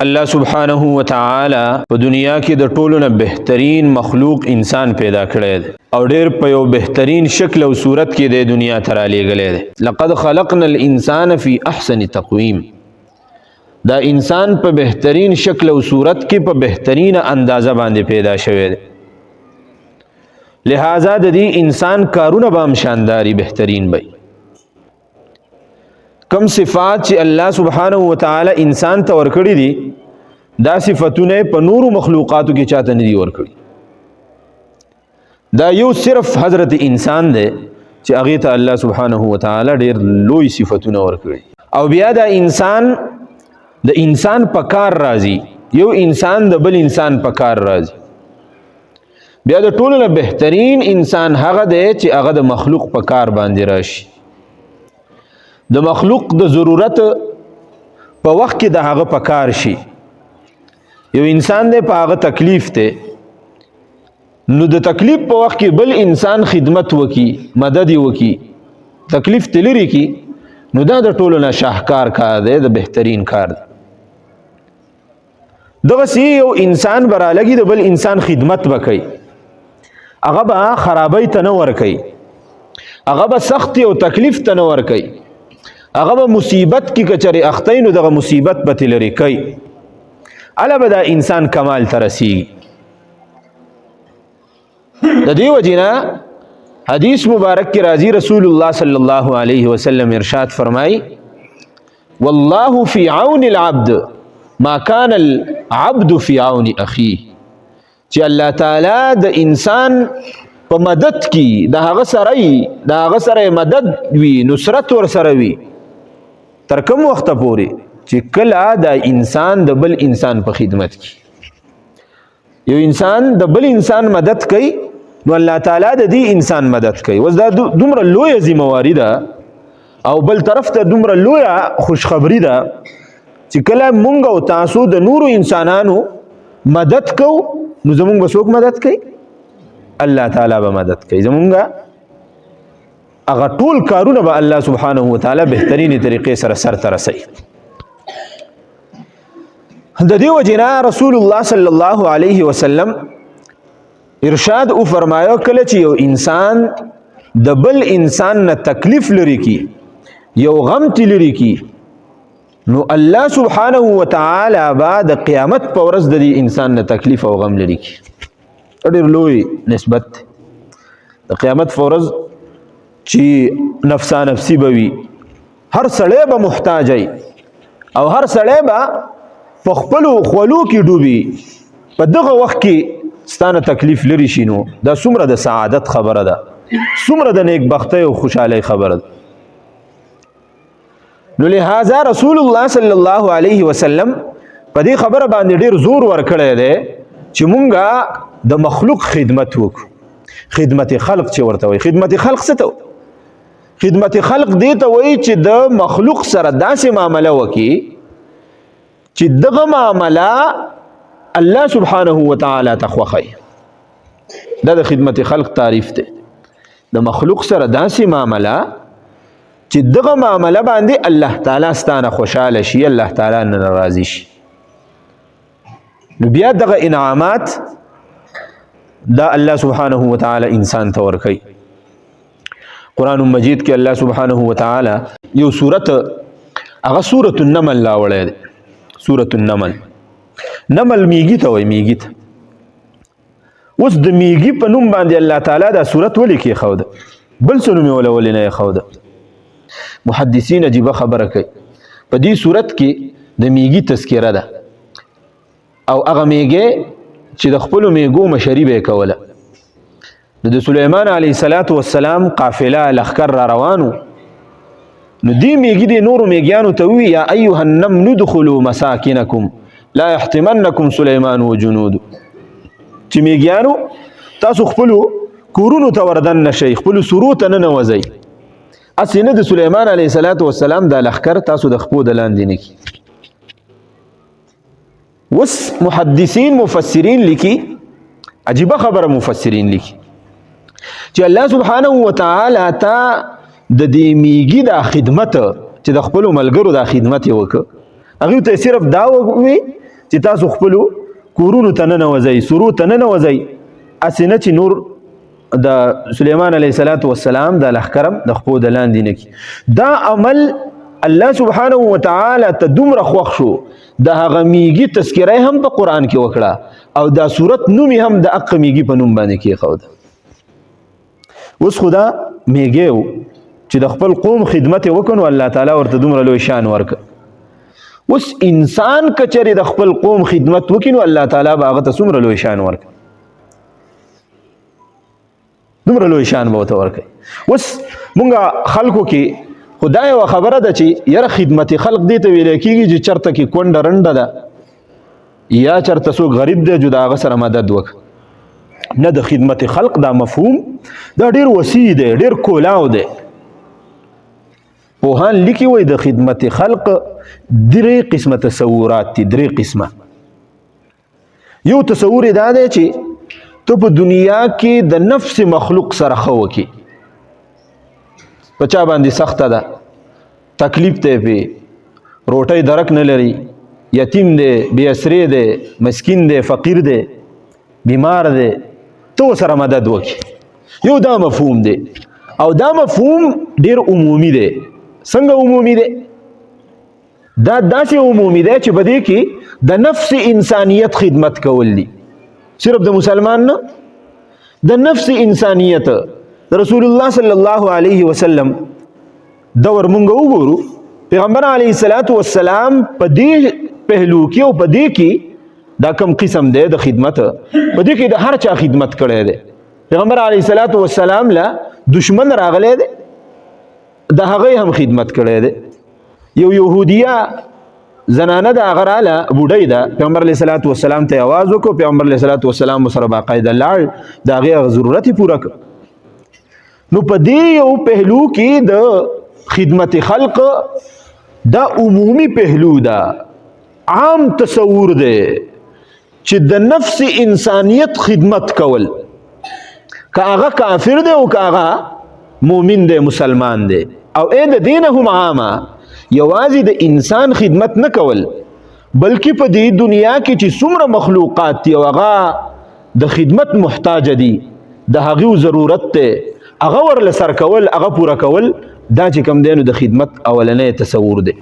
الله سبحانه وتعالی په دنیا کې د ټولو نه بهترین مخلوق انسان پیدا کړی دی او ډېر په یو بهترین شکل او صورت کې د دنیا ته رالیږلی دی. لقد خلقنا الانسان فی احسن تقویم. دا انسان په بهترین شکل او صورت کې په بهترین اندازه باندې پیدا شوی دی. لہذا د دې انسان کارونه به هم شانداري بهترین وي. کم صفات چې الله سبحانه وتعالی انسان ته ورکړي دي دا صفتونه په نورو مخلوقاتو کې چاته نه دي ورکړي. دا یو صرف حضرت انسان دی چې هغې ته الله سبحانه وتعالی ډېر لوی صفتونه ورکړي. او بیا دا انسان د انسان په کار راځي، یو انسان د بل انسان په کار راځي. بیا د ټولو نه بهترین انسان هغه دی چې هغه د مخلوق په کار باندې راشي. د مخلوق د ضرورت په وخت کې د هغه په کار شي. یو انسان دی په هغه تکلیف دی، نو د تکلیف په وخت کې بل انسان خدمت وکي، مدد وکي، تکلیف ته لرې کی، نو دا د ټولو نه شاهکار کار دی، د بهترین کار دی. دغسې یو انسان به رالګي د بل انسان خدمت به کوي، هغه به خرابۍ ته نه ورکوي، هغه به سختي او تکلیف ته نه ورکوي، هغه به مصیبت کې کچرې اختی نو دغه مصیبت به ترې لرې کوي. هله به دا انسان کمال ته رسیږي. د دې وجې نه حدیث مبارک کې راځي، رسول الله صلی الله علیه وسلم ارشاد فرمایي والله فی عون العبد ما کان العبد فی عون اخیه. چې الله تعالی د انسان په مدد کې د هغه سره مدد وي، نصرت ور سره وي، تر کوم وخت پورې چې کله د انسان د بل انسان په خدمت کې یو انسان د بل انسان مدد کوي، نو الله تعالی د دې انسان مدد کوي. اوس دا دومره لویه ذمواري ده او بل طرف ته دومره لویه خوشخبري ده چې کله مونږ او تاسو د نورو انسانانو مدد کوو نو زمونږ به څوک مدد کوي؟ الله تعالی به مدد کوي. زمونږ هغه ټول کارونه به الله سبحانه وتعالی بهترینې طریقې سره سرته رسوي. د دې وجې نه رسول الله صلی الله علیه وسلم ارشاد او فرمایو کله چې یو انسان د بل انسان نه تکلیف لري کی، یو غم تی لري کی، نو الله سبحانه وتعالی به د قیامت په ورځ د دې انسان نه تکلیف او غم لري کی. ډېر لوی نسبت د قیامت په ورځ چې نفسا نفسی به وي، هر سړی به محتاج وي او هر سړی به په خپلو خولو کې ډوبي. په دغه وخت کې ستانه تکلیف لري شي، نو دا څومره د سعادت خبره ده، څومره د نیکبختۍ او خوشحالۍ خبره ده. نو لہذا رسول الله صلی الله علیه وسلم په دې خبره باندې ډېر زور ورکړی دی چې مونږه د مخلوق خدمت وکړو. خدمت خلق چې ورته وایي، خدمت خلق څه ته وایي؟ خدمت خلق دې ته وایي چې د مخلوق سره داسې معامله وکړي چې دغه معامله الله سبحانه وتعالی ته خوښوي. دا د خدمت خلق تعریف دی. د مخلوق سره داسې معامله چې دغه معامله باندې الله تعالی ستانه خوشحاله شي، الله تعالی نه راضي شي. نو بیا دغه انعامات دا الله سبحانه وتعالی انسان ته ورکوي. قرآن مجید کې الله سبحانه وتعالی یو سورت، هغه سورت النمل راوړی دی. سورت النمل، نمل میږي ته وایي، میږي ته. اوس د میږي په نوم باندې الله تعالی دا سورت ولې کېښوده؟ بل څه نوم یې ولې نه ایښوده؟ محدثین عجیبه خبره کوي. په دې سورت کې د میږي تذکره ده او هغه میږی چې د خپلو میږو مشري به یې کوله. د سلیمان علیه السلام قافله لښکر را روانو، نو دې میږي دې نورو میږیانو ته ووایي یا ایها النمل ادخلوا مساکنکم لا یحطمنکم سلیمان و جنودو. چې میږیانو تاسو خپلو کورونو ته وردن نشئ، خپلو سرو ته ننوځئ، هسې نه د سلیمان علیه السلام دا لښکر تاسو د خپو د لاندې نه کړي. وس محدثین مفسرین لیکي، عجیبه خبره مفسرین لیکي چې الله سبحانه وتعالی ته د دې میږي دا خدمت چې د خپلو ملګرو دا خدمت یې وکړه، هغوی ته صرف دا ووایي چې تاسو خپل کورونو ته ننوځئ، سرو ته ننوځئ، هسې نه چې نور د سلیمان علیه السلام د لښکرم د خپو د لاندې نه کي. دا عمل الله سبحانه وتعالی ته دومره خوښ شو، د هغه میږي تذکره هم په قرآن کې وکړه او دا صورت نوم یې هم د هغه میږي په نوم باندې کېښوده. اوس خو دا میږی و چې د خپل قوم خدمت یې وکړ نو الله تعالی ورته دومره لوی شان ورکړ. اوس انسان که چېرې د خپل قوم خدمت وکړي نو الله تعالی به هغه ته څومره لوی شان ورکړي، دومره لوی شان به ورته ورکوي. اوس مونږ خلکو کې خو دا یوه خبره ده چې یاره خدمت خلق دې ته ویلی کېږي چې چېرته کې کونډه رنډه ده یا چېرته څوک غریب دی جو د هغه سره مدد وکړه. نه، د خدمت خلق دا مفهوم دا ډېر وسیع دی، ډېر کولاو دی. پوهان لیکي وایي د خدمت خلق درې قسمه تصورات دي، درې قسمه. یو تصور دا دی چې ته په دنیا کې د نفس مخلوق سره ښه وکړي. په چا باندې سخته ده، تکلیف دی پې، روټۍ درک نه لري، یتیم دی، بې اسرې دی، مسکین دی، فقیر دی، بیمار دی، ته ورسره مدد وکړي. یو دا مفهوم دی او دا مفهوم ډېر عمومي دی. څنګه عمومي دی؟ دا داسې عمومي دی چې په دې کې د نفس انسانیت خدمت کول دي. صرف د مسلمان نه، د نفس انسانیت. رسول الله صلی الله علیه وسلم دور مونږ وګورو، پیغمبر علیه السلام په دې پهلو کې او په دې کې دا کم قسم دی د خدمت، په دې کې د هر چا خدمت کړی دی. پیغمبر علیه السلام له دشمن راغلی دی، د هغې هم خدمت کړی دی. یو یهودیه زنانه د هغه راله، بوډۍ ده، پیغمبر علیه السلام ته یې اواز وکړو، پیغمبر علیه السلام ورسره باقاعده لاړ، د هغې هغه ضرورت یې پوره کړ. نو په دې یو پهلو کې د خدمت خلق دا عمومي پهلو ده، عام تصور دی چې د نفس انسانیت خدمت کول، که هغه کافر دی او که هغه مومن دی، مسلمان دی. او د دین هم عامه، یوازې د انسان خدمت نه کول بلکې په دې دنیا کې چې څومره مخلوقات دي او هغه د خدمت محتاج دي، د هغې ضرورت دی، هغه ورله سر کول، هغه پوره کول، دا چې کوم دی نو د خدمت اولنی تصور دی.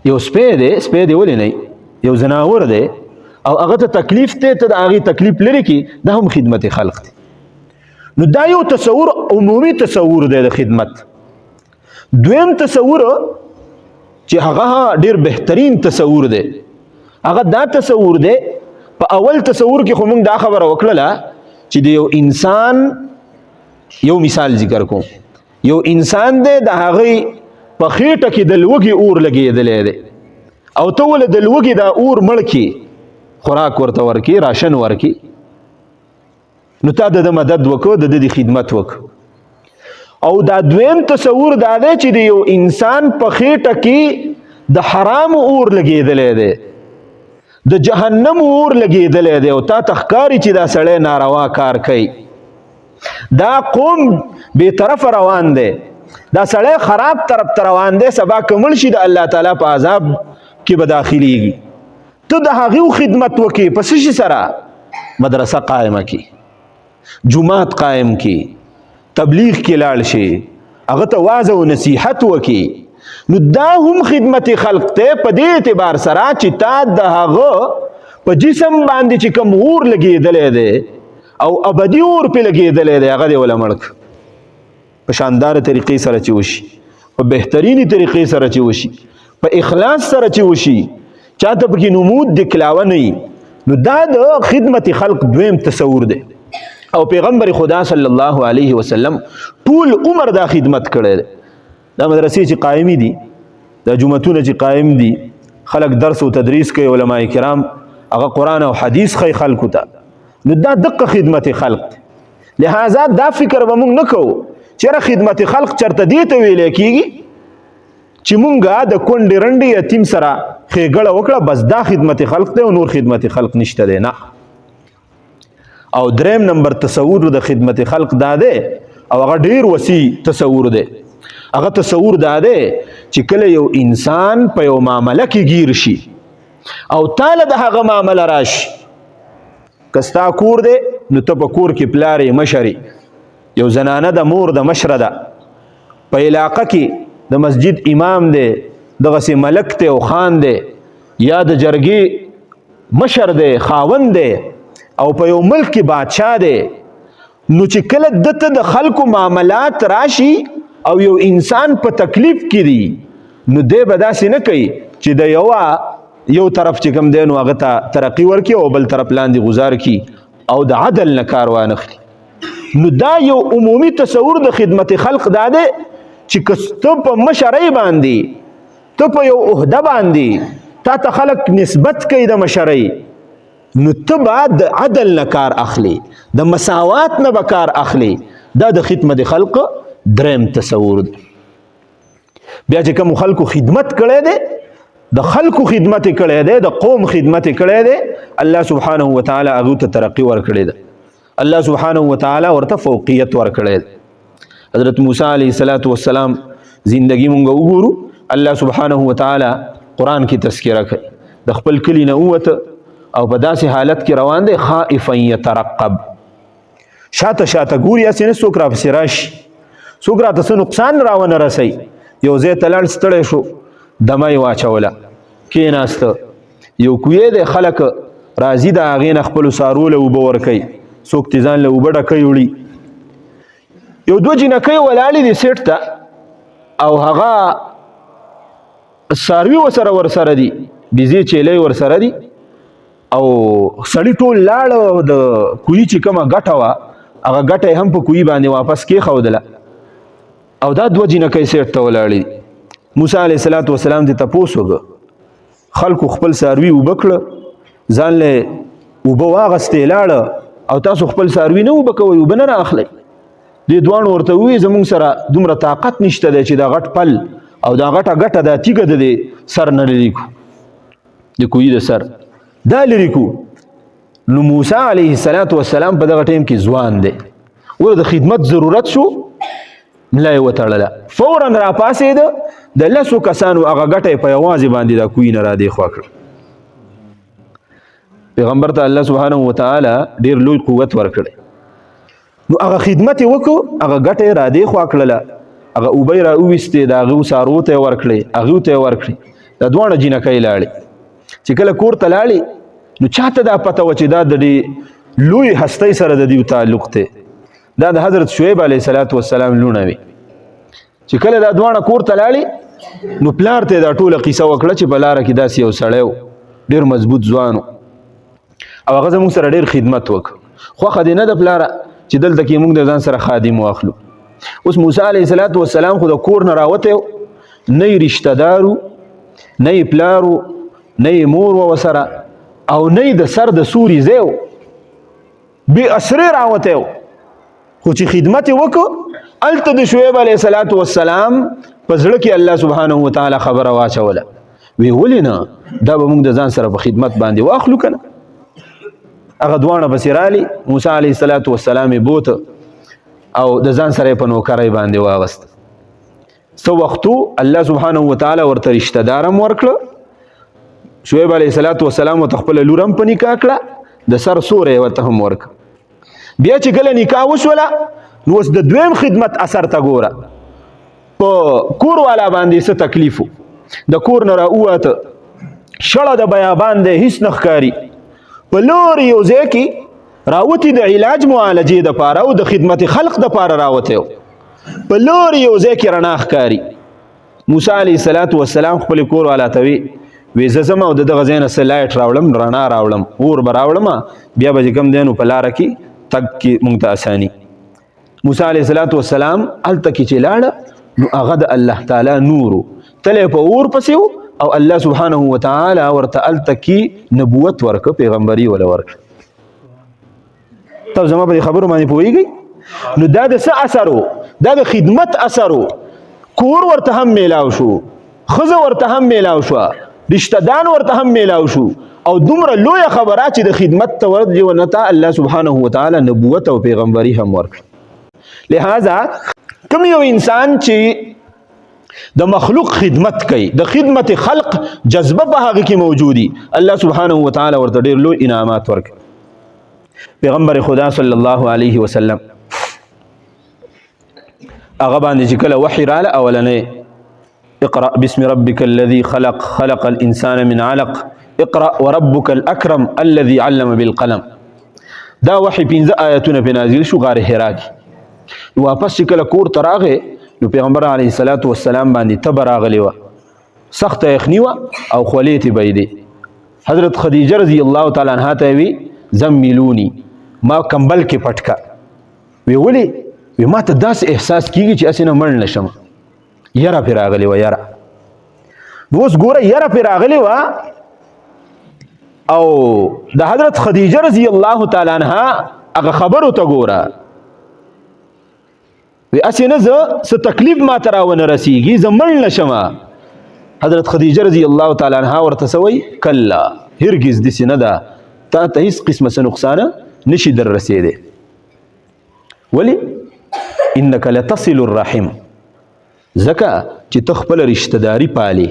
یو سپی دی، سپی دی ولې نه، یو زناور دی او هغه ته تکلیف دی، ته د هغې تکلیف لرې کړي، دا هم خدمت خلق دی. نو دا یو تصور عمومي تصور دی د خدمت. دویم تصور چې هغه ډېر بهترین تصور دی، هغه دا تصور دی، په اول تصور کې خو موږ دا خبره وکړله چې د یو انسان، یو مثال ذکر کوم، یو انسان دی، د هغې په خېټه کې د لوږې اور لګېدلی دی او ته ولې د لوږې دا اور مړ کړي، خوراک ورته ورکړي، راشن ورکړي، نو تا د مدد وکړو، د دې خدمت وکړو. او دا دویم تصور دا دی چې د یو انسان په خېټه کې د حرام اور لګېدلی دی، د جهنم اور لګېدلی دی او تا ته ښکاري چې دا سړی ناروا کار کوي، دا قوم بې طرفه روان دی، دا سړی خراب طرف ته روان دی، سبا که مړ شي د الله تعالی په عذاب کې به داخلیږي. ته د هغې خدمت وکړې، په څه شي سره؟ مدرسه قائمه کړي، جومات قائم کړي، تبلیغ کې لاړ شي، هغه ته واعظ او نصیحت وکړي. نو دا هم خدمت خلق ته په دې اعتبار سره چې تا د هغه په جسم باندې چې کوم اور لګېدلی دی او ابدي اور پې لګېدلی دی، هغه دې وله مړ کړه. په شانداره طریقې سره چې وشي، په بهترینې طریقې سره چې وشي، په اخلاص سره چې وشي، چاته پکې نمود د کلاوه نه وي، نو دا د خدمت خلق دویم تصور دی. او پیغمبر خدا صلی الله علیه وسلم ټول عمر دا خدمت کړی دی. دا مدرسې چې قائمي دي، دا جوماتونه چې قائم دي، خلک درس او تدریس کوي، علماء کرام هغه قرآن او حدیث ښیي خلکو ته، نو دا دقه خدمت خلق دی. لہذا دا فکر به موږ نه کوو چېرې خدمت خلق چېرته دې ته ویلی کېږي چې مونږه د کونډې رنډې یتیم سره ښېګړه وکړه، بس دا خدمت خلق دی او نور خدمت خلق نشته دی، نه. او دریم نمبر تصور د خدمت خلق دا دی او هغه ډېر وسیع تصور دی. هغه تصور دا دی چې کله یو انسان په یو معامله کې ګیر شي، او تاله د هغه معامله راشي که ستا کور دی نو ته په کور کې پلار یې مشر یو زنانه د مور د مشره ده په علاقه کې د مسجد امام دی دغسې ملک دی او خان دی یا د جرګې مشر دی خاوند دی او په یو ملک کې بادشاه دی نو چې کله دته د خلکو معاملات راشي او یو انسان په تکلیف کې دی نو دی به داسې نه کوي چې د یو طرف چې کوم دی نو هغه ته ترقي ورکړي او بل طرف لاندې گزار کړي او د عدل نه کار وانخلي نو دا یو عمومي تصور د خدمت خلق دا دی چې که ته په مشرۍ باندې ته په یو عهده باندې تا ته خلق نسبت کوي د مشرۍ نو ته به د عدل نه کار اخلي د مساوات نه به کار اخلي دا د خدمت خلق دریم تصور دی بیا چې کوم خلکو خدمت کړی دی د خلکو خدمت کړی دی د قوم خدمت کړی دی الله سبحانه وتعالی هغو ته ترقي ورکړی ده الله سبحانه وتعالی ورته فوقیت ورکړی دی حضرت موسی علیه السلام زندگی مونږ وګورو الله سبحانه وتعالی قرآن کې تذکره کوي د خپل کلي نه ووته او په داسې حالت کې روان دی خائفا یترقب شاته شاته ګوري هسې نه څوک راپسې راشي څوک راته څه نقصان راونه رسوي یو ځای ته لاړ ستړی شو دمه یې واچوله کېناسته یو کوی دی خلک راځي د هغې نه خپلو څاروو له اوبه ورکوي څوک تې ځان له اوبه ډکۍ وړي یو دوه جینکۍ ولاړې دي سیټ ته او هغه څاروي ورسره دي بیزې چیلۍ ورسره دي او سړي ټول لاړه د کوی چې کومه ګټه وه هغه ګټه یې هم په کوی باندې واپس کېښودله او دا دوه جینکۍ سیټ ته ولاړې دي موسی علیه السلام دې تپوس وکړه خلکو خپل څاروي اوبه کړه ځان له اوبه واغستې لاړه او تاسو خپل څاروي نه اوبه کوئ اوبه نه رااخلئ دې دواړو ورته ووایي زموږ سره دومره طاقت نشته دی چې دا غټ پل او دا غټه ګټه دا تیږه د دې سر نه لرې کړو د کوی د سر دا لرې کړو نو موسی علیه السلام په دغه ټیم کې ځوان دی ور د خدمت ضرورت شو ملا یې وتړله فورا راپاڅېده د لسو کسانو هغه ګټه یې په یوازې باندې دا کوی نه را دې خوا کړه پیغمبر ته الله سبحانه وتعالی ډېر لوی قوت ورکړی نو هغه خدمت یې وکړو هغه ګټه یې را دې خوا کړله هغه اوبه یې را وویستې د هغو څاروو ته یې ورکړې هغو ته یې ورکړې دا دواړه جینکۍ لاړې چې کله کور ته لاړې نو چاته دا پته وه چې دا د دې لوی هستۍ سره د دوی تعلق دی دا د حضرت شعیب علیه السلام لوڼه وي چې کله دا دواړه کور ته لاړې نو پلار ته دا ټوله قیصه وکړه چې په لاره کې داسې یو سړی و ډېر مضبوط ځوان او هغه زموږ سره ډېر خدمت وکړ خوښه دې نه ده پلاره چې دلته کې موږ د ځان سره خادم واخلو اوس موسی علیه السلام خو د کور نه راوتی نه یې رشته دارو نه یې پلارو نه یې مور وه ورسره او نه یې د سر د سوري ځای و بې اسرې راوتی و خو چې خدمت یې وکړو هلته د شعیب علیه السلام په زړه کې الله سبحانه وتعالی خبره واچوله وی ولې نه دا به موږ د ځان سره په خدمت باندې واخلو که نه هغه دواړه پسې رالي موسی علیه السلام یې بوته او د ځان سره یې په نوکرۍ باندې واغست څه وختو الله سبحانه وتعالی ورته رشته دار هم ورکړه شعیب علیه السلام ورته خپله لور هم په نکاح کړه د سر سوری یې ورته هم ورکړه بیا چې کله نکاح وشوله نو اوس د دویم خدمت اثر ته ګوره په کور والا باندې څه تکلیف و د کور نه راووته شړه د بیابان دی هیڅ نه ښکاري په لورې یو ځای کې راوتي د علاج معالجې دپاره او د خدمت خلق دپاره راوتی و په لورې یو ځای کې رڼا ښکاري موسی علیه السلام خپلې کور والا ته وی زه ځم او د دغه ځای نه څه لایټ راوړم رڼا راوړم اور به راوړم بیا به چې کوم دی نو په لاره کې تګ کې مونږ ته اساني موسی علیه السلام هلته کې چې لاړه نو هغه د الله تعالی نور و تلی په اور پسې و او الله سبحانه وتعالی ورته هلته کې نبوت ورکړه پیغمبري وله ورکړه تاسو زما په دې خبرو باندې پوهېږئ نو دا د څه اثر و دا د خدمت اثر و کور ورته هم میلاو شو ښځه ورته هم میلاو شوه رشته دان ورته هم میلاو شو او دومره لویه خبره چې د خدمت توجه ونه ته الله سبحانه وتعالی نبوت او پیغمبري هم ورکړه لہذا کوم یو انسان چې د مخلوق خدمت کوي، د خدمت خلق جذبه په هغه کې موجودي. الله سبحانه وتعالی ورته ډېر لوی انعامات ورکړي. پیغمبر خدا صلی الله علیه وسلم هغه باندې چې کله وحی راله اولنې اقرأ باسم ربك الذي خلق خلق الانسان من علق اقرأ وربك الاكرم الذي علم بالقلم. دا وحی 15 آیتونه په نازل شو غار حرا کې. واپس چې کله کور ته راغی نو پیغمبر علیه الصلاۃ والسلام باندې تب راغلی و، سخت یخنی و او خولې ته بيدې. حضرت خدیجه رضی الله تعالی عنها ته وی زملونی، ما کمبل کې پټکا. وی ولی وی ما ته داس احساس کیږي چې اسنه مړ نشم، یره پر راغلی و یره. نو اوس ګوره یره پر راغلی و او د حضرت خدیجه رضی الله تعالی عنها هغه خبرو ته ګوره، وی اسنه ز تکلیف ما تراونه رسیږي ز مړ نشم. حضرت خدیجه رضی الله تعالی عنها ورته سوی کلا هرگز دسی نه ده، تا ته هیڅ قسمه نقصان نشي در رسیدي. ولی انك لتصل الرحم، زکه چې تخپل رشتہ داری پالي.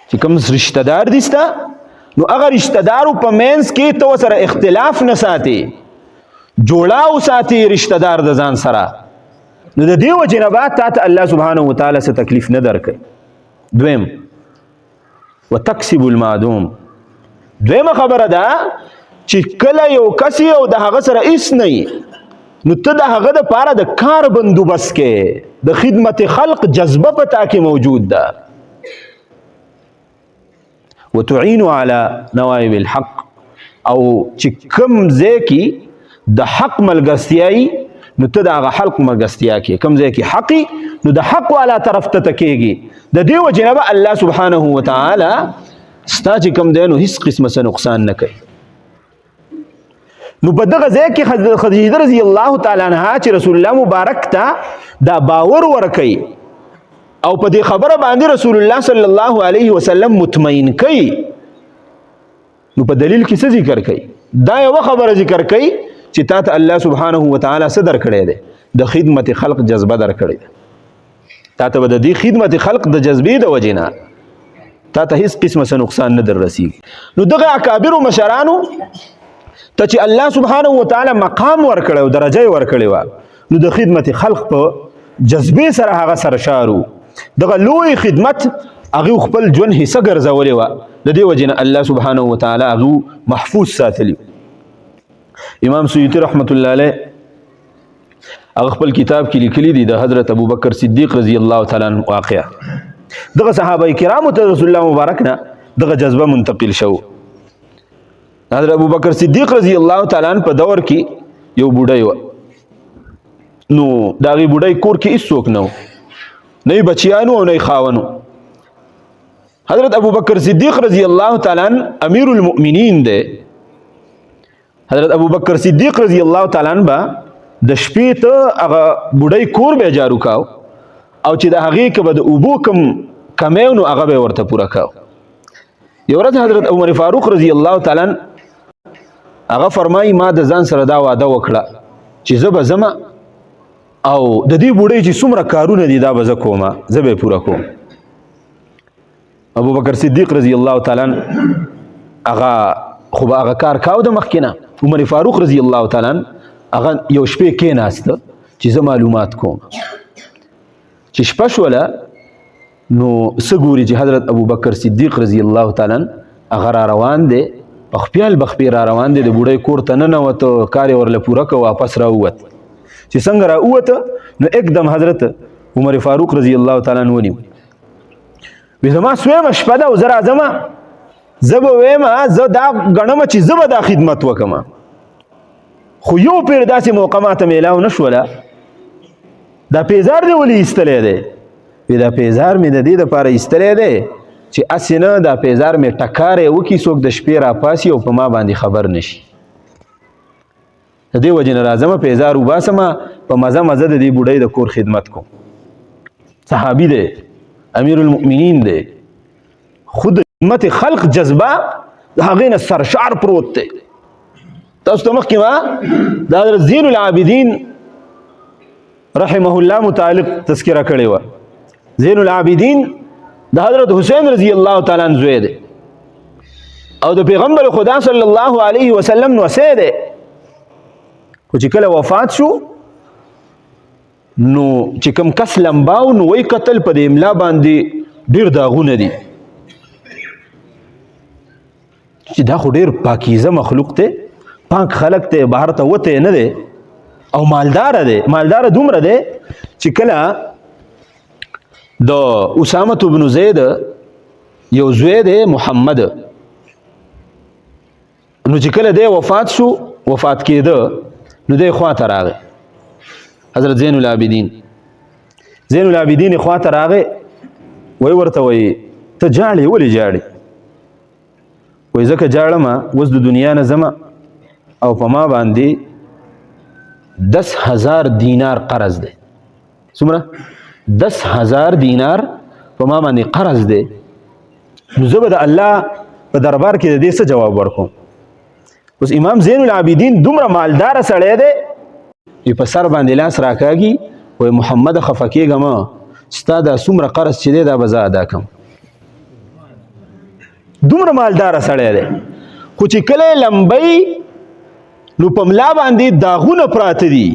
چې کوم رشتہ دار دستا نو هغه رشتہ دارو په مینس کې تو سره اختلاف نه ساتي، جوړاو ساتي رشتہ دار د ځان سره. نو د دیو جنبات ته الله سبحانه وتعالى څه تکلیف نه درکړي. دویم وتکسب المعدوم، دویمه خبره ده چې کله یو کس او د هغه سره هیڅ نه نو ته د هغه د پاره د کار بندوبست کې د خدمت خلق جذبه پتا کې موجود ده. وتعين على نوائب الحق، او چې کوم ځای کې د حق ملګرتیاي نو ته د هغه حق ملګرتیا کې کوم ځای کې حقي نو د حق والا طرف ته تکیږي. د دیو جنبه الله سبحانه وتعالى ستا چې کوم دی نو هیڅ قسمه نقصان نه کوي. نو په دغه ځای کې خدیجه رضی الله تعالی عنها چې رسول الله مبارک ته دا باور ورکړي او په دې خبره باندې رسول الله صلی الله علیه وسلم مطمئن کړي، نو په دلیل کې څه ذکر کوي؟ دا یو خبره ذکر کوي چې تا ته الله سبحانه وتعالی څه درکړی دی؟ د خدمت خلق جذبه درکړی دی. تا ته د دې خدمت خلق د جذبې د وجې نه تا ته هیڅ قسمه نقصان نه در رسیږي. نو دغه اکابر مشرانو ته چې الله سبحانه وتعالی مقام ورکړی او درجه ورکړی و، نو د خدمت خلق په جذبې سره هغه سرشارو. دغه لوی خدمت هغه خپل ژوند حصہ ګرځولې و، د دې وجې نه الله سبحانه وتعالی هغه محفوظ ساتلی. امام سیوطی رحمت الله علیه هغه خپل کتاب کې لیکلی دی د حضرت ابوبکر صدیق رضی الله تعالی عنہ واقعه. دغه صحابه کرامو ته رسول الله مبارک نه دغه جذبه منتقل شو. حضرت ابوبکر صدیق رضی الله تعالی عنہ په دور کې یو بوډای و، نو داغي بوډای کور کې هیڅوک نه و، نه بچیانو او نه خاونو. حضرت ابوبکر صدیق رضی الله تعالی عنہ امیر المؤمنین دی. حضرت ابوبکر صدیق رضی الله تعالی عنہ با د شپې ته هغه بوډای کور به جارو کاو او چې د هغې که به د اوبو کم کمی نو هغه به ورته پوره کاو. یو ورځ حضرت عمر فاروق رضی الله تعالی عنہ هغه فرمایي ما د ځان سره دا وعده وکړه چې زه به ځم او د دې بوډۍ چې څومره کارونه دي دا به زه کوم، زه به یې پوره کوم. ابوبکر صدیق رضی الله تعالی عنہ هغه خو به هغه کار کاو د مخکې نه. عمر فاروق رضی الله تعالی عنہ هغه یو شپې کېناسته چې زه معلومات کوم. چې شپه شوله نو څه ګوري چې حضرت ابوبکر صدیق رضی الله تعالی عنہ هغه را روان دی، بخپیال بخپی را روان دی، د بوډۍ کور ته ننوته، کار یې ورله پوره که واپس راووت. چې څنګه راووته نو اکدم حضرت عمر فاروق رضی الله تعالی عنہ ونیو. وی زما سویمه شپه ده او زه راځمه، زه به ویمه زه دا ګڼمه چې زه به دا خدمت وکړمه، خو یو پیر داسې موقع ماته میلاو نه شوله. دا پیزار دی ولې ایستلی دی؟ وی دا پیزار مې د دې دپاره ایستلی دی چې هسې نه دا پیزار مې ټکاری وکړي، څوک د شپې راپاسي او په ما باندې خبر نشي. د دې وجې نه راځمه پیزار وباسمه، په مزه مزه د دې بوډۍ د کور خدمت کوم. صحابي دی، امیر المؤمنین دی، خود خدمت خلق جذبه د هغې نه سرشار پروت دی. تاسو ته مخکې ما د حضرت زین العابدین رحمه الله متعلق تذکره کړې وه. زین العابدین د حضرت حسین رضی الله تعالی عنہ زوی دی او د پیغمبر خدا صلی الله علیه وسلم نوسی دی خو چې کله وفات شو نو چې کوم کس لمباو نو وی قتل په د املا باندې ډیر داغونه دي چې دا خو ډیر پاکیزه مخلوق ته پاک خلق ته بهر ته وته نه دی او مالدار دومره دی چې کله د اسامه بن زید یو زوی دی محمد نو چې کله دی وفات شو وفات کېده نو دی خواته راغی حضرت زین العابدین خواته راغی وی ورته وی ته جاړې ولې جاړې وی ځکه جاړم اوس د دنیا نه ځمه او په ما باندې 10,000 دینار قرض دی څومره 10,000 دینار په ما باندې قرض دی نو زه به د الله په دربار کې د دې څه جواب ورکوم اوس امام زین العابدین دومره مالدار سړی دی په سر باندې لاس راکاږي وای محمد خفه کېږم ستا دا څومره قرض چې دی دا به زه ادا کړم دومره مالدار سړی دی خو چې کله لمبۍ نو په ملا باندې داغونه پراته دي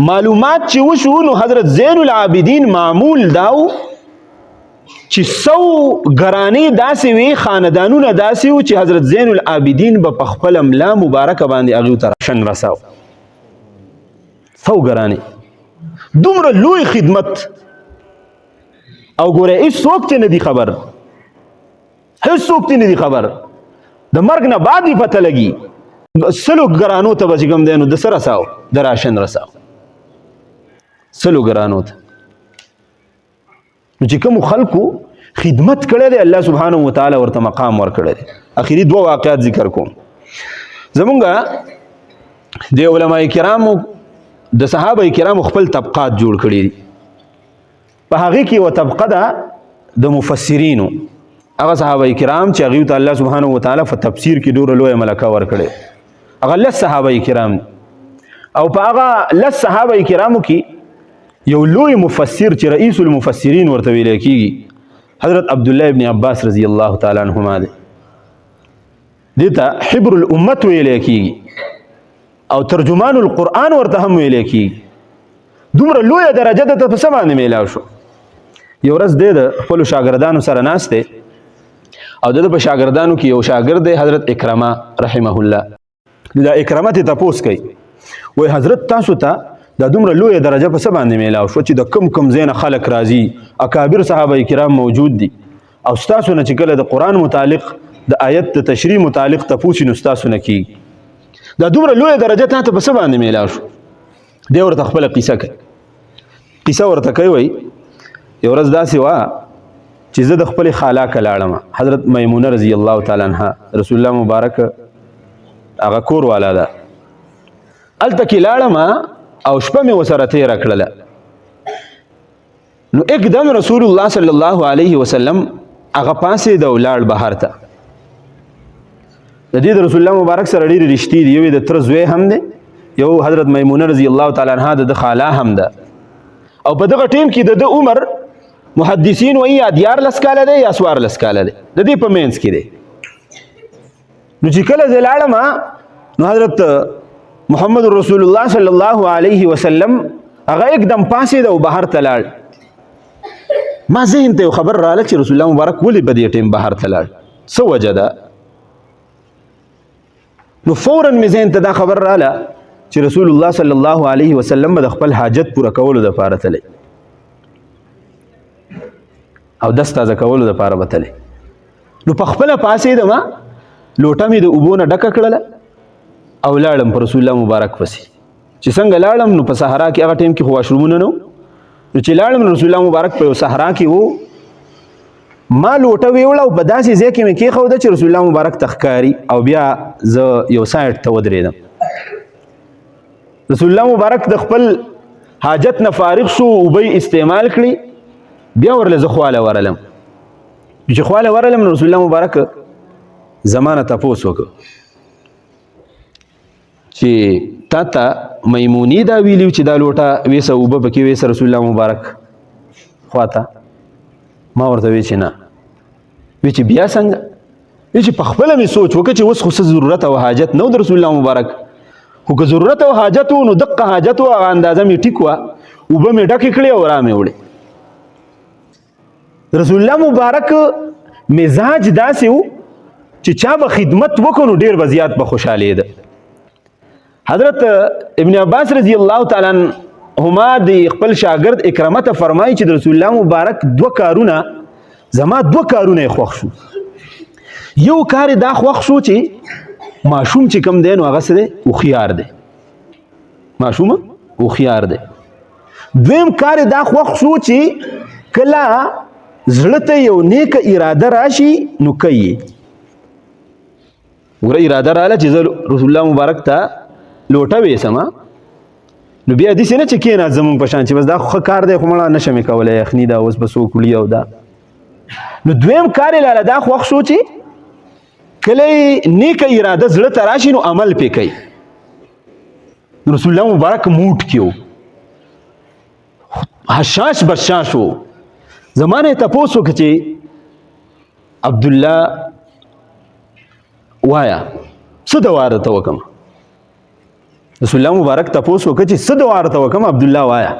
معلومات چې وشو نو حضرت زین العابدین معمول داو چې 100 ګرانې داسې وي خاندانونه داسې وو چې حضرت زین العابدین به په خپل ملا مبارکه باندې هغوی ته راشن رساو 100 ګرانې دومره لوی خدمت او ګوره هېڅوک ته نه دي خبر هېڅوک ته نه دي خبر د مرګ نه بعد یې پته لګي 100 ګرانو ته به چې کوم دی نو د څه رساو د راشن رساو 100 ګرانو ته نو چې کومو خلکو خدمت کړی دی الله سبحانه وتعالی ورته مقام ورکړی دی اخري 2 واقعات ذکر کوم زمونږ د علماء کرامو د صحابه کرامو خپل طبقات جوړ کړي دي په هغې کې یوه طبقه ده د مفسرینو هغه صحابه کرام چې هغوی ته الله سبحانه وتعالی په تفسیر کې ډېره لویه ملکه ورکړې هغه 10 صحابه کرام او په هغه 10 صحابه کرامو کې یو لوی مفسر چې رئیس المفسرین ورته ویلی کېږي حضرت عبدالله ابن عباس رضی الله تعالی عنهما دی دې ته حبر الامت ویلی کېږي او ترجمان القرآن ورته هم ویلی کېږي دومره لویه درجه ده ته په څه باندې میلاو شو یو ورځ دی د خپلو شاګردانو سره ناست دی او د په شاګردانو کې یو شاګرد دی حضرت اکرمه رحمه الله دا اکرمه ته تپوس کوي وای حضرت تاسو ته دا دومره لویه درجه په څه باندې میلاو شو چې د کم ځای نه خلک راځي اکابر صحابه کرام موجود دي او ستاسو نه چې کله د قرآن متعلق د آیت د تشریح متعلق تپوس نو ستاسو نه کېږي دا دومره لویه درجه تا ته په څه باندې میلاو شو دی ورته خپله قصه کوي قصه ورته کوي وایي یو ورځ داسې وه چې زه د خپلې خالاکه لاړم حضرت میمونه رضی الله تعالی عنها رسول الله مبارک هغه کور والا ده هلته کې لاړم او شپه مې ورسره تېره کړله نو اکدم رسول الله صلی الله علیه وسلم هغه پاسېد او لاړ بهر ته د دې د رسول الله مبارک سره ډېرې رشتې دي یو یې د تره زوی هم دی یو حضرت میمونه رضی الله تعالی عنها د خاله هم ده او په دغه ټیم کې د عمر محدثین وایي یا 14 کاله دی یا 14 کاله دی د دې په منځ کې دی نو چې کله زه لاړم نو حضرت محمد رسول الله صلی الله علیه وسلم هغه एकदम پاسېد او بهر ته لاړ ما ذهن ته یو خبر راغله چې رسول الله مبارک ولې په دې ټیم بهر ته لاړ څه وجه ده نو فورا مې ذهن ته دا خبر راغله چې رسول الله صلی الله علیه وسلم به د خپل حاجت پوره کولو دپاره تلی او دست تازه کولو دپاره به تلی نو په خپله پاسېدم لوټه مې د اوبو نه ډکه کړله او لاړم په رسول الله مبارک پسې چې څنګه لاړم نو په صحرا کې هغه ټیم کې خو واشرومونه نه نو چې لاړم رسول الله مبارک په یو صحرا کې و ما لوټه ویوړه او په داسې ځای کې مې کېښوده چې رسول الله مبارک ته ښکاري او بیا زه یو سایډ ته ودرېدم رسول الله مبارک د خپل حاجت نه فارغ شو اوبه استعمال کړي بیا ورله زه خواله ورلم چې خواله ورلم رسول الله مبارک زمانه تپوس وکړ چې تا ته میمونی دا ویلي چې دا لوټه ویسه اوبه پکې ویسه رسول الله مبارک خواته ما ورته وی چې نه وی چې بیا څنګه وی چې په خپله مې سوچ وکړه چې اوس خو څه ضرورت او حاجت نه و د رسول الله مبارک خو که ضرورت او حاجت و نو دقه حاجت و هغه اندازه مې ټیک وه اوبه مې ډکې کړې او را مې وړې رسول الله مبارک مزاج داسې و چې چا به خدمت وکړو نو ډېر به زیات به خوشحالېده حضرت ابن عباس رضی الله تعالی عنهما د خپل شاګرد اکرمه ته فرمایي چې د رسول الله مبارک زما دوه کارونه یې خوښ شو یو کار یې دا خوښ شو چې ماشوم چې کوم دی نو هغه څه دی هوښیار دی ماشوم هوښیار دی دویم کار یې دا خوښ شو چې کله زړه ته یو نیکه اراده راشي نو کوي وګوره اراده رااله چې زه رسول الله مبارک ته لوټه ویسم نو بیا داسې نه چې کېناست زمونږ په شان چې بس دا ښه کار دی خو مړه نشم یې کولی یخني ده اوس به څوک وړي او دا نو دویم کار یې لاله دا خوښ شو چې کله یې نیکه اراده زړه ته راشي نو عمل پې کوي رسول الله مبارک موټ کې و حشاش بشاش و زمانه یې تپوس وکړه چې عبدالله وایا څه دعا درته وکړم رسول الله مبارک تپوس وکړه چې څه دعا درته وکړم عبدالله وایا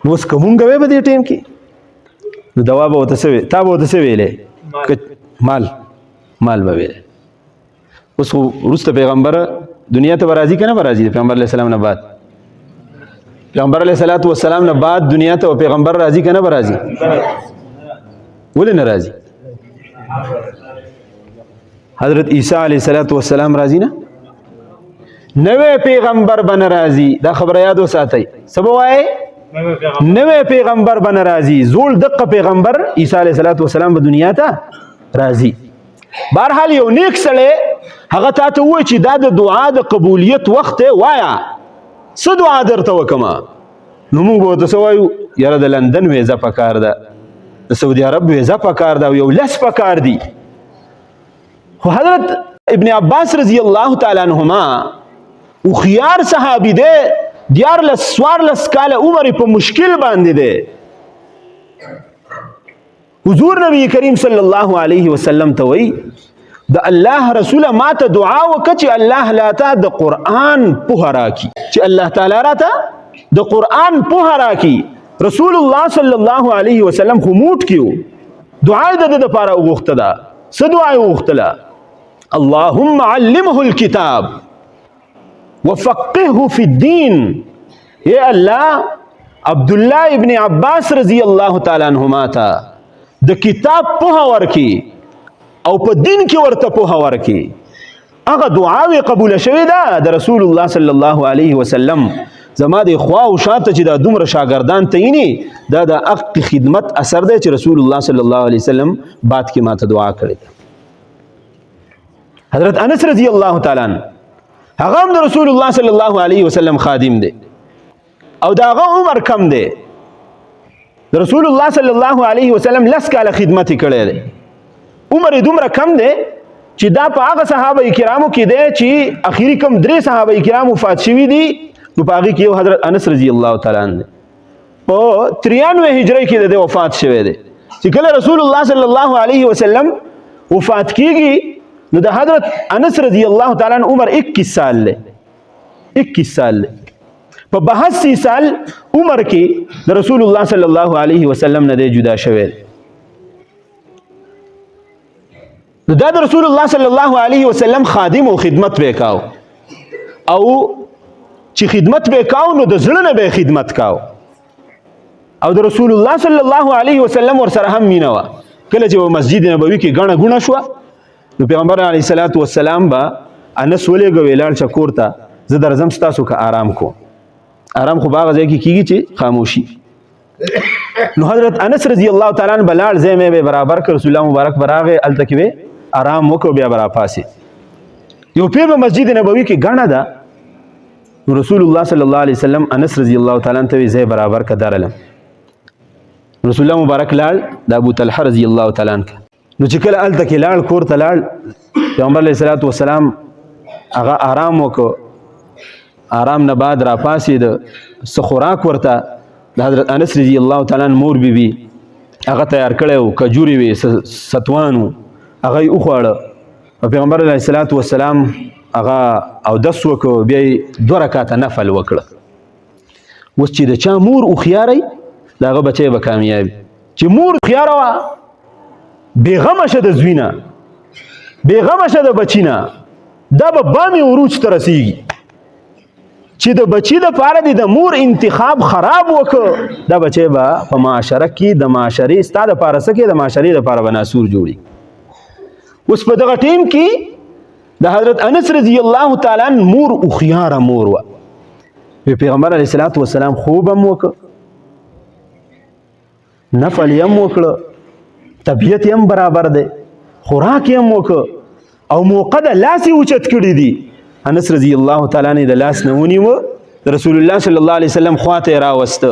نو اوس که مونږ وی په دې ټایم کې نو دوا به ورته څه تا به ورته څه ویلی مال به ویلی اوس خو وروسته پیغمبر دنیا ته به راځي که نه به راځي د پیغمبر علیه السلام نه بعد پیغمبر علیه الصلاة والسلام نه بعد دنیا ته پیغمبر راځي که نه به راځي ولې نه راځي حضرت عیسی علیه الصلاة والسلام راځي نه نوی پیغمبر به نه راځي دا خبره یاد وساتئ څه به وایې نوی پیغمبر به نه راځي زوړ دقه پیغمبر عیسی علیه الصلاة والسلام به دنیا ته راځي بهرحال یو نیک سړی هغه تا ته ووایي چې دا د دعا د قبولیت وخت دی وایه څه دعا درته وکړمه نو موږ به ورته څه وایو یاره د لندن ویزه پکار ده د سعودي عرب ویزه پکار ده او یو لس پکار دي خو حضرت ابن عباس رضی الله تعالی عنهما هوښیار صحابي دی دیارلس څوارلس کاله عمر په مشکل باندې دی حضور نبی کریم صلی الله علیه وسلم ته وایي د الله رسوله ما ته دعا وکړه چې الله لاته د قرآن پوهه راکړي چې الله تعالی راته د قرآن پوهه راکړي رسول الله صلی الله علیه وسلم خو موټ کې و دعا یې د ده دپاره وغوښته ده څه دعا یې وغوښتله اللهم علمه الكتاب وفقهه في الدين اے الله عبدالله ابن عباس رضی الله تعالی عنهما ته د کتاب پوهه ورکړي او په دین کې ورته پوهه ورکړي هغه دعاوې قبوله شوې ده د رسول الله صلی الله علیه وسلم زما د خوا او شاته چې دا دومره شاګردان تعیني دا د حق خدمت اثر دی چې رسول الله صلی الله علیه وسلم بعد کې ماته دعا کړې ده حضرت انس رضی الله تعالی عنہ هغه هم د رسول الله صلی الله علیه وسلم خادم دی او دا هغه عمر کم دی د رسول الله صلی الله علیه وسلم لس کاله خدمت یې کړی دی عمر یې دومره کم دی چې دا په هغه صحابه کرامو کې دی چې اخري کم 3 صحابه کرام وفات شوي دي نو په هغې کې یو حضرت انس رضی الله تعالی عنہ دی په 93 هجرۍ کې د ده وفات شوی دی چې کله رسول الله صلی الله علیه وسلم وفات کیږي نو د حضرت انس رضی الله تعالی عنہ عمر 21 سال دی 21 سال دی په 82 سال عمر کې د رسول الله صلی الله علیه وسلم نه دی جدا شوی دی دا د رسول الله صلی الله علیه وسلم خادم او خدمت وکاو او چې خدمت وکاو نو د زړه نه به خدمت کاو او د رسول الله صلی الله علیه وسلم ورسره هم مینه وه کله چې په مسجد نبوي کې ګڼه ګوڼه شوه نو پیغمبر علیه الصلاة والسلام به انس ولېږه ویې لاړ شه کور ته زه درځم ستاسو که آرام کوم آرام خو په هغه ځای کې کېږي چې خاموشي نو حضرت انس رضی الله تعالی عنہ به لاړ ځای مې به برابر کړ رسول الله مبارک به راغی هلته کې به آرام وکړو بیا به راپاسې یو پیر په مسجد نبوي کې ګڼه ده نو رسول الله صلی الله علیه وسلم انس رضی الله تعالی عنہ ته وی ځای برابر که درلم رسول الله مبارک لاړ د ابو طلحه رضی الله تعالی عنہ نو چې کله هلته کې لاړ کور ته لاړ پیغمبر علیه الصلاة والسلام هغه آرام وکړو آرام نه بعد راپاسېد څه خوراک ورته د حضرت انس رضی الله تعالی عنہ مور بیبي هغه تیار کړی و، کجوري وې، ستوان و، هغه یې وخوړه. پیغمبر علیه الصلاة والسلام هغه اودس وکړو، بیا یې 2 رکعاته نفل وکړه. اوس چې د چا مور هوښیاری د هغه بچی به کامیابي. چې مور هوښیاره وه، بېغمه شه د زوی نه، بېغمه شه د بچي نه، دا به بامې عروج ته رسېږي. چې د بچي دپاره دې د مور انتخاب خراب وکړه، دا بچی به په معاشره کې د معاشرې ستا دپاره څه کې د معاشرې دپاره به ناسور جوړي. اوس په دغه ټیم کې د حضرت انس رضی الله تعالی عنہ مور هوښیاره مور وه. پیغمبر علیه الصلاة والسلام خوب هم وکړه، نفل یې هم وکړه، طبیعت یې هم برابر دی، خوراک یې هم وکړه، او موقع د لاس یې اوچت کړي دي. انس رضی الله تعالی عنہ د لاس نه ونیوه، د رسول الله صلی الله علیه وسلم خواته یې راوسته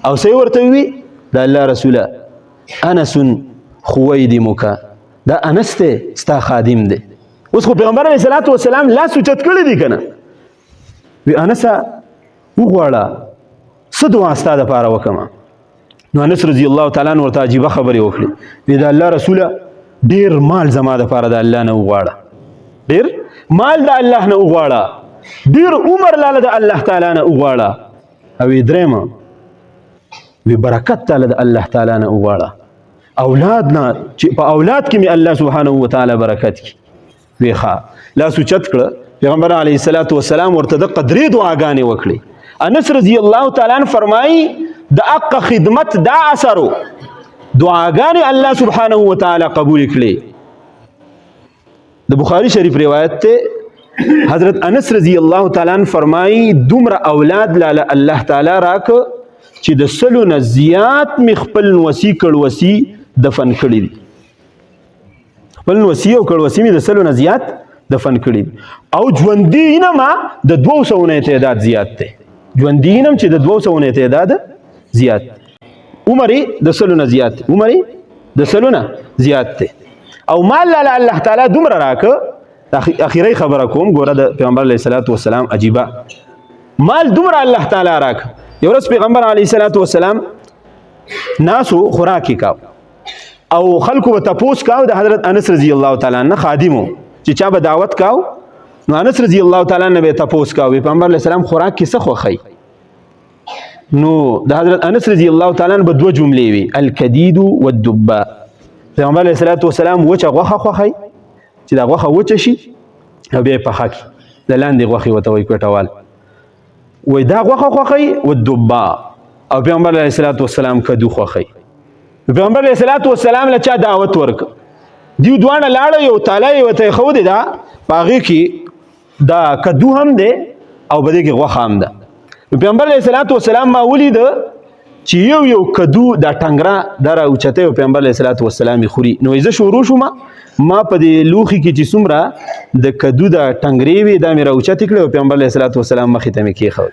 او څه یې ورته ووي؟ د الله رسوله انس خویدمک، دا انس دی ستا خادم دی. اوس خو پیغمبر علیه الصلاة والسلام لاس اوچت کړي دي که نه؟ وی انسه وغواړه څه دعا ستا دپاره وکړمه؟ نو انس رضی الله تعالی عنہ ورته عجیبه خبرې وکړې. وی د الله رسوله ډېر مال زما دپاره د الله نه وغواړه، ډېر مال د الله نه وغواړه، ډېر عمر لاله د الله تعالی نه وغواړه، او یې درېیمه وی برکت تاله د الله تعالی نه وغواړه، اولاد نه چې په اولاد کې مې الله سبحانه وتعالی برکت کړي. وی ښه لاس اوچت کړه. پیغمبر علیه الصلاة والسلام ورته دقه 3 دعاګانې وکړې. انس رضی الله تعالی عنہ فرمایي د حق خدمت دا اثرو دعاګانې الله سبحانه وتعالی قبول کړي. د بخاری شریف روایت ته حضرت انس رضی الله تعالی عنہ فرمایي دومره اولاد لاله الله تعالی راک چې د 100 نه زیات می خپل وصی کړوسی دفن کړي دي. خپل وصی او کړوسی می د 100 نه زیات دفن کړي دي. او ژوندي نه ما د 200 نه تعداد زیات دی. ژوندي نه چې د 200 نه تعداد زیات، عمر د 100 نه زیات، عمر د 100 نه زیات دی. او مال لاله الله تعالی دومره راکه. اخیری خبره کوم، ګوره د پیغمبر علیه الصلاة والسلام عجیبه مال دومره الله تعالی راکه. یو ورځ پیغمبر علیه الصلاة والسلام ناسو خوراک کاو او خلکو به تپوس کاو د حضرت انس رضی الله تعالی عنہ خادمو چې چا به دعوت کاو. نو انس رضی الله تعالی عنہ به تپوس کاو پیغمبر علیه السلام خوراک کې څه خوښوي؟ نو د حضرت انس رضی الله تعالی عنہ به 2 جملې وي، الکدید والدباء. پیغمبر علیه الصلاة والسلام وچه غوښه خوښوي چې دا غوښه وچه شي او بیا یې پخه کړي، د لاندې غوښې ورته وایي کوټوال، وایي دا غوښه خوښوي والدباء. او پیغمبر علیه الصلاة والسلام کدو خوښوي. پیغمبر علیه الصلاة والسلام له چا دعوت ورکړه، دیو دواړه لاړه، یو تالی یې ورته ایښودې ده، په هغې کې دا کدو هم دی او په دې کې غوښه هم ده. پیغمبر علیه الصلاة والسلام ما ولیده چې یو کدو دا ټنګره دا راوچتی او پیغمبر علیه الصلاة والسلام یې خوري. نو زه شروع شوم، ما په دې لوښي کې چې څومره د کدو دا ټنګرې وې دا مې راوچتې کړې او پیغمبر علیه الصلاة والسلام مخې ته مې کېښود.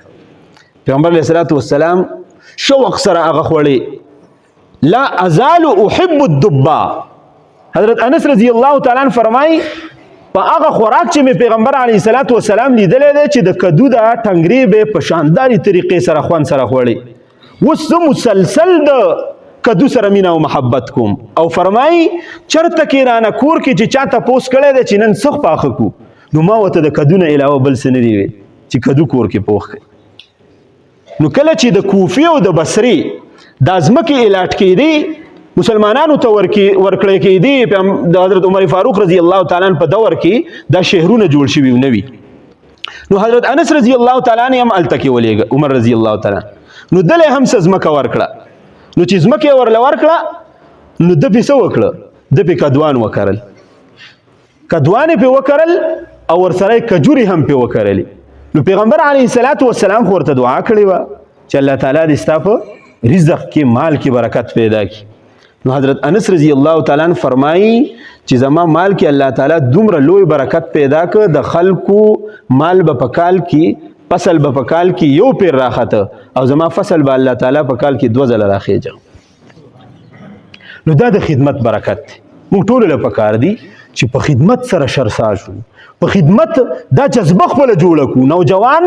پیغمبر علیه الصلاة والسلام شوق سره هغه خوړې. لا ازال احب الدباء. حضرت انس رضی الله تعالی عنہ فرمایي په هغه خوراک چې مې پیغمبر علیه الصلاة والسلام لیدلی دی چې د کدو دا ټنګرې به په شانداري طریقې سره خوند سره خوړې. اوس زه مسلسل د کدو سره مینه او محبت کوم. او فرمایي چرته کې رانه کور کې چې چا تپوس کړی دی چې نن څه پاخه کړو، نو ما ورته د کدو نه علاوه بل څه نه دی ویل چې کدو کور کې پوخ کړي. نو کله چې د کوفې او د بصرې دا ځمکې الاټ کېدې مسلمانانو ته ورکړی کېدې، د حضرت عمر فاروق رضی الله تعالی عنہ په دور کې دا شهرونه جوړ شوي نوي. نو حضرت انس رضی الله تعالی عنہ هم هلته کې ولېږه، عمر رضی الله تعالی عنہ. نو دله هم څه ځمکه ورکړه. نو چې ځمکه یې ورله ورکړه نو ده پې څه وکړه؟ ده پې کدوان وکرل، کدوان یې پې وکرل او ورسره یې کجورې هم پې وکرلې. نو پیغمبر علیه الصلاة والسلام خو ورته دعا کړې وه چې الله تعالی دې ستا په رزق کې مال کې برکت پیدا کړي. نو حضرت انس رضی الله تعالی عنہ فرمایي چې زما مال کې الله تعالی دومره لوی برکت پیدا کړ، د خلکو مال به په کال کې فصل به په کال کې یو پیر راخته او زما فصل به الله تعالی په کال کې 2 ځله راخېجه. نو دا د خدمت برکت دی. موږ ټولو له پکار دي چې په خدمت سره شرسا شو، په خدمت دا جذبه خپله جوړه کړو. نوجوان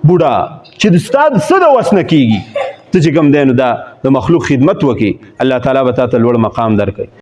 بوډا چې د ستا څه د وس نه کېږي، ته چې کوم دی نو دا د مخلوق خدمت وکړي الله تعالی به تا ته لوړ مقام درکوي